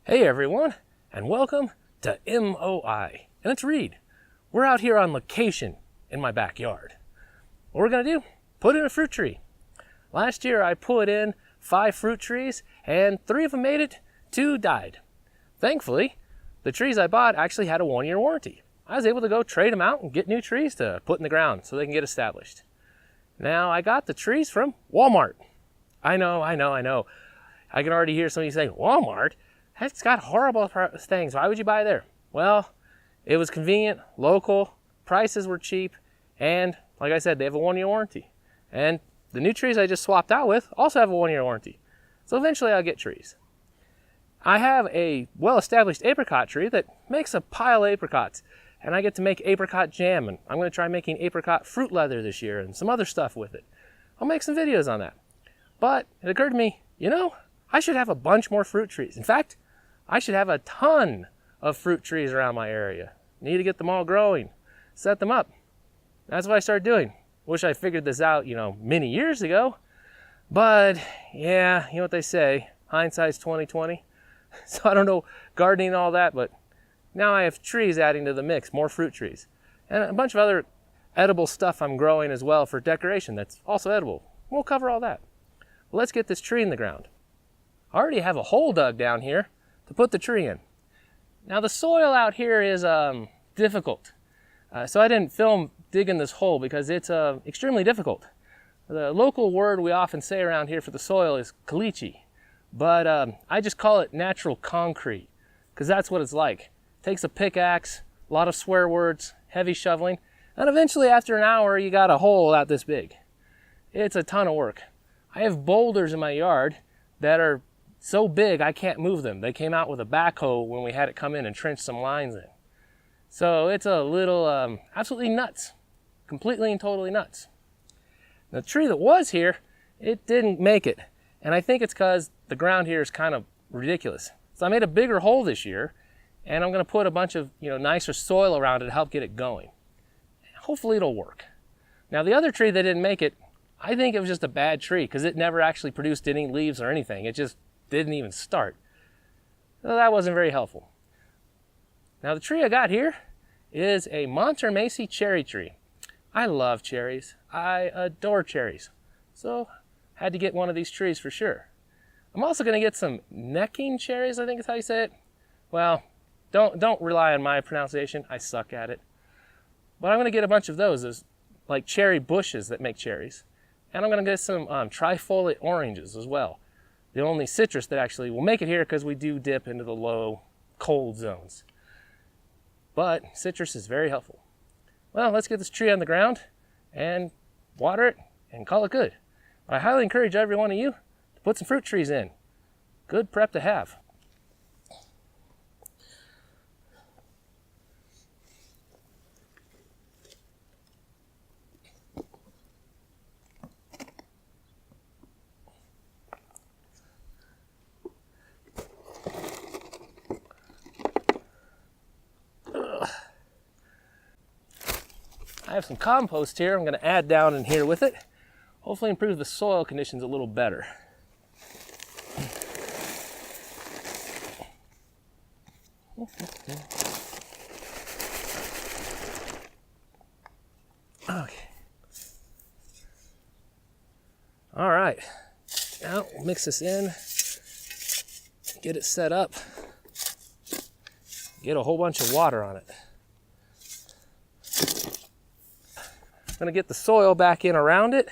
Hey everyone, and welcome to MOI. And it's Reed. We're out here on location in my backyard. What we're gonna do? Put in a fruit tree. Last year I put in 5 fruit trees and 3 of them made it, 2 died. Thankfully, the trees I bought actually had a 1-year warranty. I was able to go trade them out and get new trees to put in the ground so they can get established. Now I got the trees from Walmart. I know. I can already hear some of you saying, Walmart? That's got horrible things. Why would you buy there? Well, it was convenient, local, prices were cheap, and like I said, they have a 1-year warranty. And the new trees I just swapped out with also have a 1-year warranty. So eventually I'll get trees. I have a well-established apricot tree that makes a pile of apricots, and I get to make apricot jam, and I'm going to try making apricot fruit leather this year and some other stuff with it. I'll make some videos on that. But it occurred to me, I should have a bunch more fruit trees. In fact, I should have a ton of fruit trees around my area. Need to get them all growing, set them up. That's what I started doing. Wish I figured this out, many years ago. But yeah, you know what they say, hindsight's 20/20. So I don't know gardening and all that, but now I have trees adding to the mix, more fruit trees. And a bunch of other edible stuff I'm growing as well for decoration that's also edible. We'll cover all that. Well, let's get this tree in the ground. I already have a hole dug down here to put the tree in. Now the soil out here is difficult. So I didn't film digging this hole because it's extremely difficult. The local word we often say around here for the soil is caliche, but I just call it natural concrete because that's what it's like. It takes a pickaxe, a lot of swear words, heavy shoveling, and eventually after an hour you got a hole out this big. It's a ton of work. I have boulders in my yard that are so big I can't move them. They came out with a backhoe when we had it come in and trench some lines in. So it's a little absolutely nuts. Completely and totally nuts. The tree that was here, it didn't make it. And I think it's because the ground here is kind of ridiculous. So I made a bigger hole this year, and I'm going to put a bunch of nicer soil around it to help get it going. Hopefully it'll work. Now the other tree that didn't make it, I think it was just a bad tree because it never actually produced any leaves or anything. It just didn't even start. So that wasn't very helpful. Now the tree I got here is a Montermesi cherry tree. I love cherries. I adore cherries. So had to get one of these trees for sure. I'm also going to get some necking cherries, I think is how you say it. Well, don't rely on my pronunciation. I suck at it. But I'm going to get a bunch of those. There's like cherry bushes that make cherries. And I'm going to get some trifoliate oranges as well. The only citrus that actually will make it here because we do dip into the low cold zones. But citrus is very helpful. Well, let's get this tree on the ground and water it and call it good. I highly encourage every one of you to put some fruit trees in. Good prep to have. I have some compost here I'm going to add down in here with it. Hopefully improve the soil conditions a little better. Okay. All right. Now we'll mix this in, get it set up, get a whole bunch of water on it. I'm going to get the soil back in around it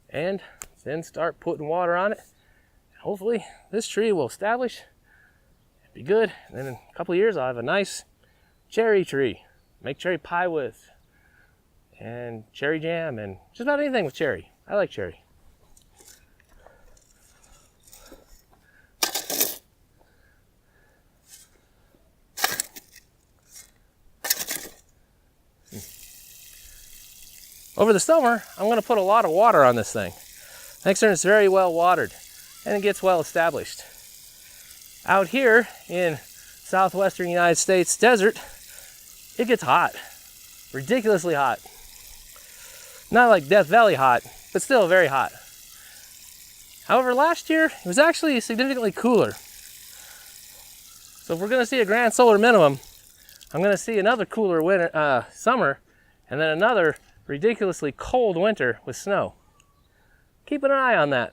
and then start putting water on it. Hopefully this tree will establish, be good, and then in a couple of years I'll have a nice cherry tree. Make cherry pie with, and cherry jam, and just about anything with cherry. I like cherry. Over the summer, I'm going to put a lot of water on this thing. Make sure it's very well watered and it gets well established. Out here in southwestern United States desert, it gets hot, ridiculously hot. Not like Death Valley hot, but still very hot. However, last year, it was actually significantly cooler. So if we're gonna see a grand solar minimum, I'm gonna see another cooler winter, summer, and then another ridiculously cold winter with snow. Keep an eye on that.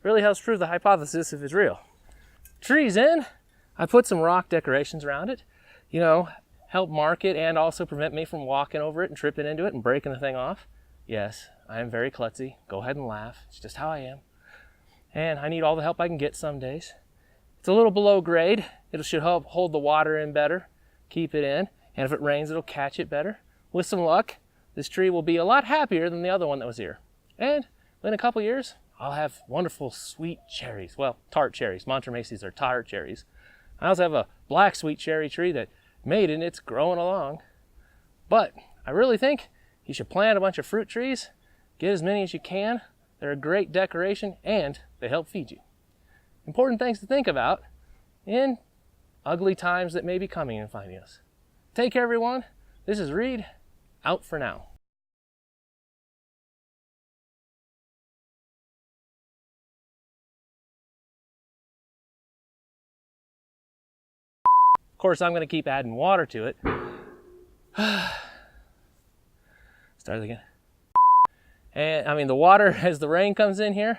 Really helps prove the hypothesis if it's real. Trees in, I put some rock decorations around it, you know, help mark it and also prevent me from walking over it and tripping into it and breaking the thing off. Yes, I am very klutzy. Go ahead and laugh. It's just how I am. And I need all the help I can get some days. It's a little below grade. It should help hold the water in better, keep it in, and if it rains, it'll catch it better. With some luck, this tree will be a lot happier than the other one that was here. And in a couple years, I'll have wonderful sweet cherries. Well, tart cherries. Montremacies are tart cherries. I also have a black sweet cherry tree that made it and it's growing along. But I really think you should plant a bunch of fruit trees, get as many as you can. They're a great decoration and they help feed you. Important things to think about in ugly times that may be coming and finding us. Take care, everyone. This is Reed, out for now. Of course, I'm going to keep adding water to it. Start again. And I mean, the water, as the rain comes in here,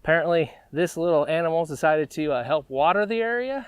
apparently this little animal's decided to help water the area.